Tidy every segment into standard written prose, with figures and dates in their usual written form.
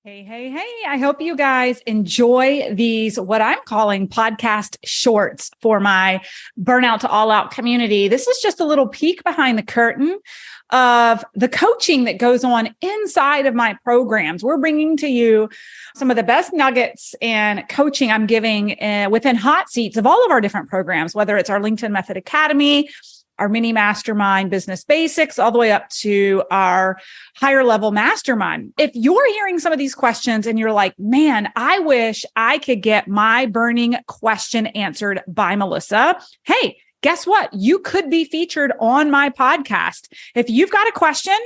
Hey, hey, hey. I hope you guys enjoy these, what I'm calling podcast shorts for my Burnout to All Out community. This is just a little peek behind the curtain of the coaching that goes on inside of my programs. We're bringing to you some of the best nuggets and coaching I'm giving within hot seats of all of our different programs, whether it's our LinkedIn Method Academy, our mini mastermind business basics, all the way up to our higher level mastermind. If you're hearing some of these questions and you're like, man, I wish I could get my burning question answered by Melissa. Hey, guess what? You could be featured on my podcast. If you've got a question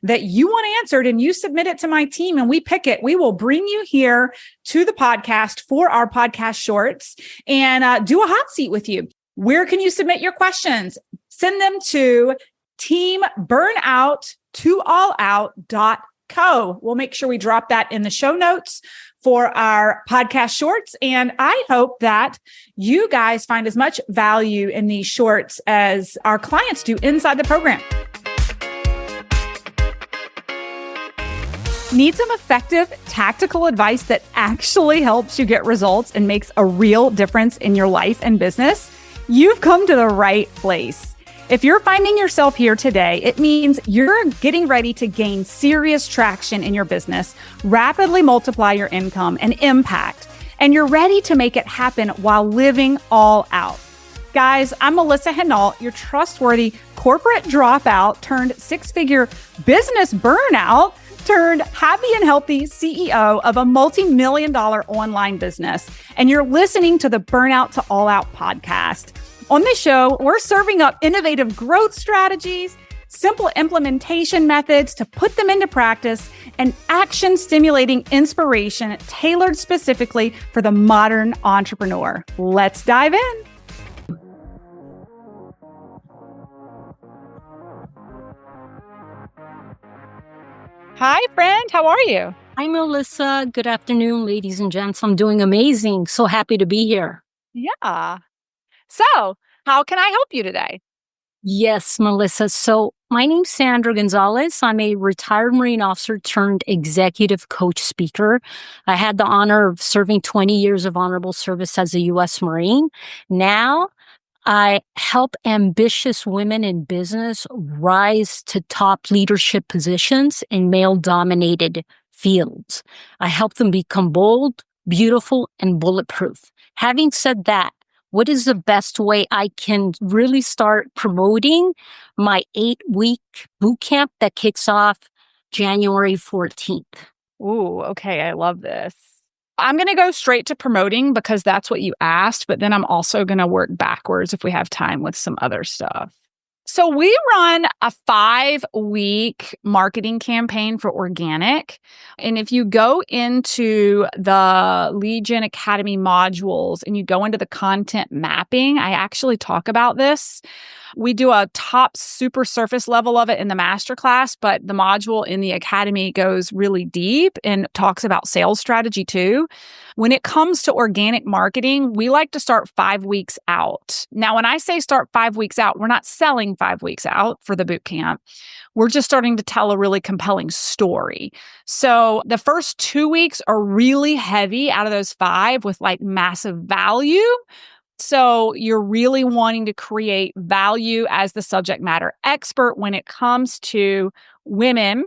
that you want answered and you submit it to my team and we pick it, we will bring you here to the podcast for our podcast shorts and do a hot seat with you. Where can you submit your questions? Send them to teamburnouttooallout.co. We'll make sure we drop that in the show notes for our podcast shorts. And I hope that you guys find as much value in these shorts as our clients do inside the program. Need some effective tactical advice that actually helps you get results and makes a real difference in your life and business? You've come to the right place. If you're finding yourself here today, it means you're getting ready to gain serious traction in your business, rapidly multiply your income and impact, and you're ready to make it happen while living all out. Guys, I'm Melissa Hinault, your trustworthy corporate dropout turned six-figure business burnout turned happy and healthy CEO of a multi-million-dollar online business. And you're listening to the Burnout to All Out podcast. On this show, we're serving up innovative growth strategies, simple implementation methods to put them into practice, and action-stimulating inspiration tailored specifically for the modern entrepreneur. Let's dive in. Hi, friend. How are you? Hi, Melissa. Good afternoon, ladies and gents. I'm doing amazing. So happy to be here. Yeah. So, how can I help you today? Yes, Melissa. So my name's Sandra Gonzalez. I'm a retired Marine officer turned executive coach speaker. I had the honor of serving 20 years of honorable service as a U.S. Marine. Now, I help ambitious women in business rise to top leadership positions in male-dominated fields. I help them become bold, beautiful, and bulletproof. Having said that, what is the best way I can really start promoting my 8-week boot camp that kicks off January 14th? Ooh, okay. I love this. I'm going to go straight to promoting because that's what you asked, but then I'm also going to work backwards if we have time with some other stuff. So we run a 5-week marketing campaign for organic. And if you go into the Lead Gen Academy modules and you go into the content mapping, I actually talk about this. We do a top super surface level of it in the masterclass, but the module in the academy goes really deep and talks about sales strategy too. When it comes to organic marketing, we like to start 5 weeks out. Now, when I say start 5 weeks out, we're not selling 5 weeks out for the boot camp. We're just starting to tell a really compelling story. So the first 2 weeks are really heavy out of those 5 with like massive value. So you're really wanting to create value as the subject matter expert when it comes to women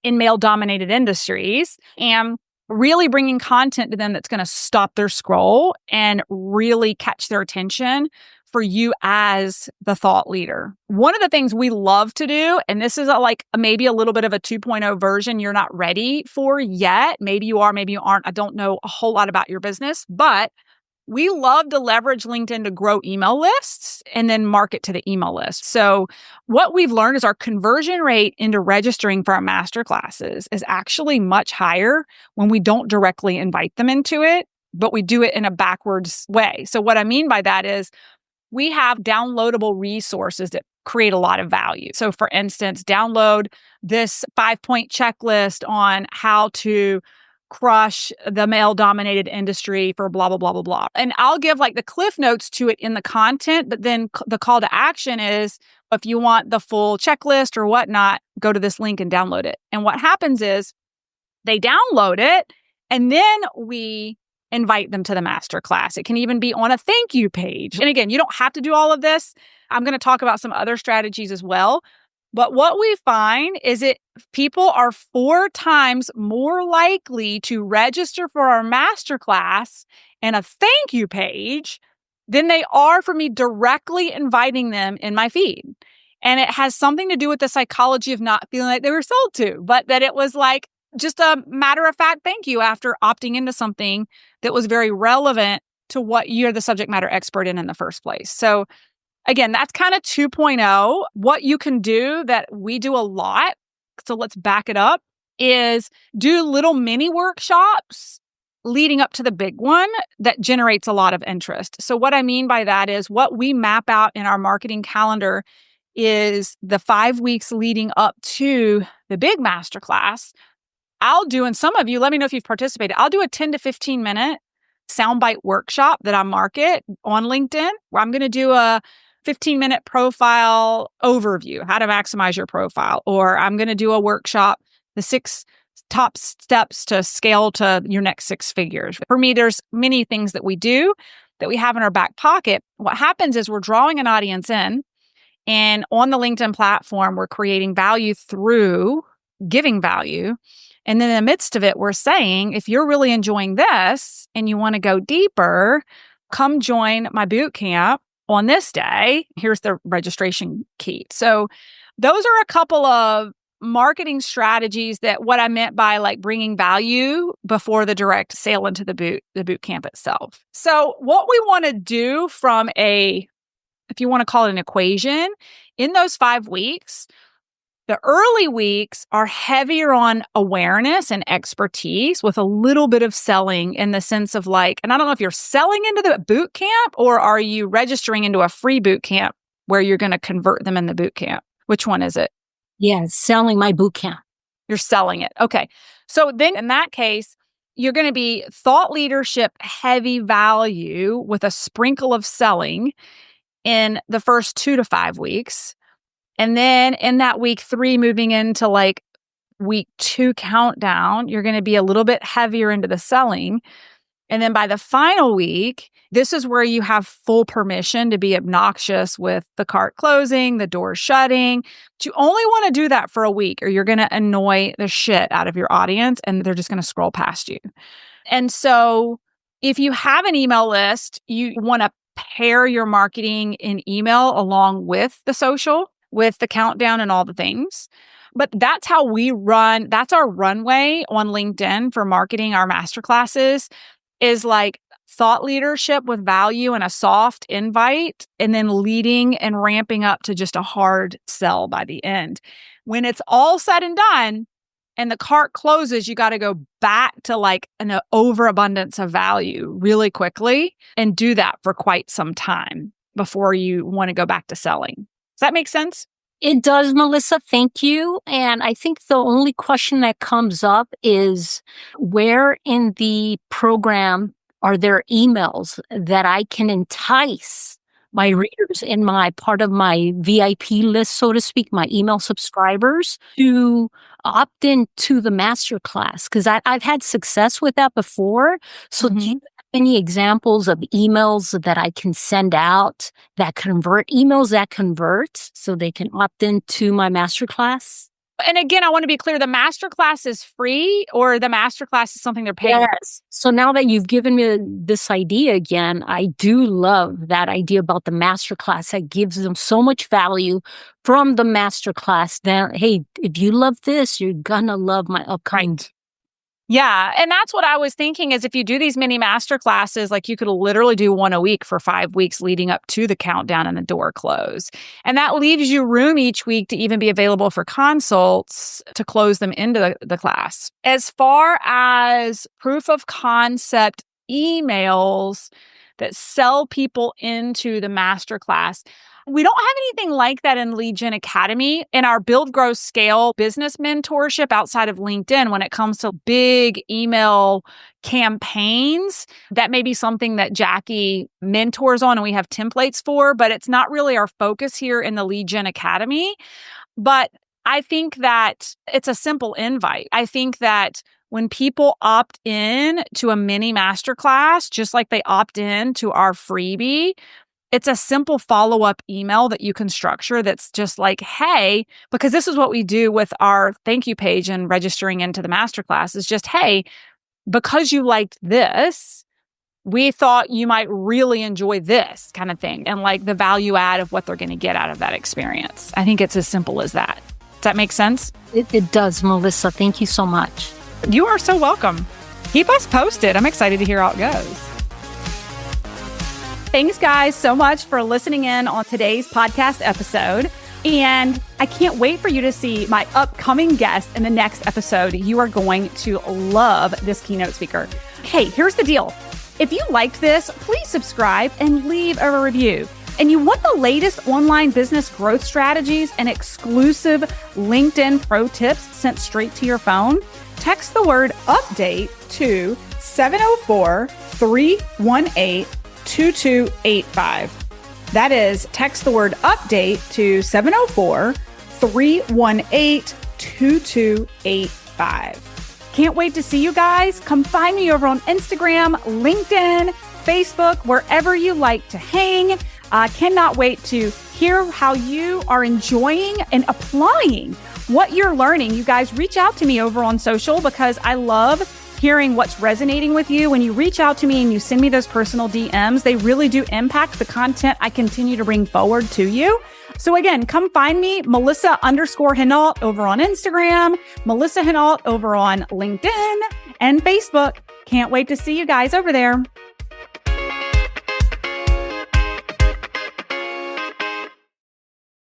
in male-dominated industries and really bringing content to them that's going to stop their scroll and really catch their attention for you as the thought leader. One of the things we love to do, and this is maybe a little bit of a 2.0 version you're not ready for yet. Maybe you are, maybe you aren't. I don't know a whole lot about your business, but we love to leverage LinkedIn to grow email lists and then market to the email list. So what we've learned is our conversion rate into registering for our masterclasses is actually much higher when we don't directly invite them into it, but we do it in a backwards way. So what I mean by that is we have downloadable resources that create a lot of value. So for instance, download this 5-point checklist on how to crush the male-dominated industry for blah, blah, blah, blah, blah. And I'll give the cliff notes to it in the content, but then the call to action is if you want the full checklist or whatnot, go to this link and download it. And what happens is They download it, and then we invite them to the masterclass. It can even be on a thank you page. And again, you don't have to do all of this. I'm going to talk about some other strategies as well. But what we find is that people are 4 times more likely to register for our masterclass and a thank you page than they are for me directly inviting them in my feed. And it has something to do with the psychology of not feeling like they were sold to, but that it was like just a matter of fact thank you after opting into something that was very relevant to what you're the subject matter expert in the first place. So again, that's kind of 2.0. What you can do that we do a lot, so let's back it up, is do little mini workshops leading up to the big one that generates a lot of interest. So what I mean by that is what we map out in our marketing calendar is the 5 weeks leading up to the big masterclass. I'll do, and some of you, let me know if you've participated, I'll do a 10 to 15 minute soundbite workshop that I market on LinkedIn, where I'm going to do a 15-minute profile overview, how to maximize your profile, or I'm going to do a workshop, the 6 top steps to scale to your next 6 figures. For me, there's many things that we do that we have in our back pocket. What happens is we're drawing an audience in, and on the LinkedIn platform, we're creating value through giving value. And then in the midst of it, we're saying, if you're really enjoying this and you want to go deeper, come join my boot camp on this day. Here's the registration key. So those are a couple of marketing strategies that what I meant by like bringing value before the direct sale into the boot camp itself. So what we want to do from if you want to call it an equation, in those 5 weeks, the early weeks are heavier on awareness and expertise with a little bit of selling in the sense of like, and I don't know if you're selling into the boot camp or are you registering into a free boot camp where you're going to convert them in the boot camp? Which one is it? Yeah, selling my boot camp. You're selling it. Okay. So then in that case, you're going to be thought leadership, heavy value with a sprinkle of selling in the first 2 to 5 weeks. And then in that week 3, moving into like week 2 countdown, you're going to be a little bit heavier into the selling. And then by the final week, this is where you have full permission to be obnoxious with the cart closing, the door shutting. But you only want to do that for a week or you're going to annoy the shit out of your audience and they're just going to scroll past you. And so if you have an email list, you want to pair your marketing in email along with the social, with the countdown and all the things. But that's how we run. That's our runway on LinkedIn for marketing our masterclasses is like thought leadership with value and a soft invite, and then leading and ramping up to just a hard sell by the end. When it's all said and done and the cart closes, you got to go back to like an overabundance of value really quickly and do that for quite some time before you want to go back to selling. Does that make sense? It does, Melissa. Thank you. And I think the only question that comes up is where in the program are there emails that I can entice my readers in my part of my VIP list, so to speak, my email subscribers to opt in to the masterclass? Because I've had success with that before. So do you have any examples of emails that I can send out that convert, emails that convert so they can opt into my masterclass? And again, I want to be clear, the masterclass is free or the masterclass is something they're paying? Yes. So now that you've given me this idea again, I do love that idea about the masterclass that gives them so much value from the masterclass that, hey, if you love this, you're gonna love my upcoming. Right. Yeah. And that's what I was thinking is if you do these mini masterclasses, like you could literally do one a week for 5 weeks leading up to the countdown and the door close. And that leaves you room each week to even be available for consults to close them into the class. As far as proof of concept emails that sell people into the masterclass, we don't have anything like that in Lead Gen Academy. In our Build, Grow, Scale business mentorship outside of LinkedIn, when it comes to big email campaigns, that may be something that Jackie mentors on and we have templates for, but it's not really our focus here in the Lead Gen Academy. But I think that it's a simple invite. I think that when people opt in to a mini masterclass, just like they opt in to our freebie, it's a simple follow-up email that you can structure that's just like, hey, because this is what we do with our thank you page and registering into the masterclass is just, hey, because you liked this, we thought you might really enjoy this kind of thing, and like the value add of what they're going to get out of that experience. I think it's as simple as that. Does that make sense? It does, Melissa. Thank you so much. You are so welcome. Keep us posted. I'm excited to hear how it goes. Thanks, guys, so much for listening in on today's podcast episode. And I can't wait for you to see my upcoming guest in the next episode. You are going to love this keynote speaker. Hey, here's the deal. If you liked this, please subscribe and leave a review. And you want the latest online business growth strategies and exclusive LinkedIn pro tips sent straight to your phone? Text the word update to 704-318-2285. That is, text the word update to 704-318-2285. Can't wait to see you guys. Come find me over on Instagram, LinkedIn, Facebook, wherever you like to hang. Cannot wait to hear how you are enjoying and applying what you're learning. You guys reach out to me over on social because I love hearing what's resonating with you. When you reach out to me and you send me those personal DMs, they really do impact the content I continue to bring forward to you. So again, come find me, Melissa_Hinault over on Instagram, Melissa Hinault over on LinkedIn and Facebook. Can't wait to see you guys over there.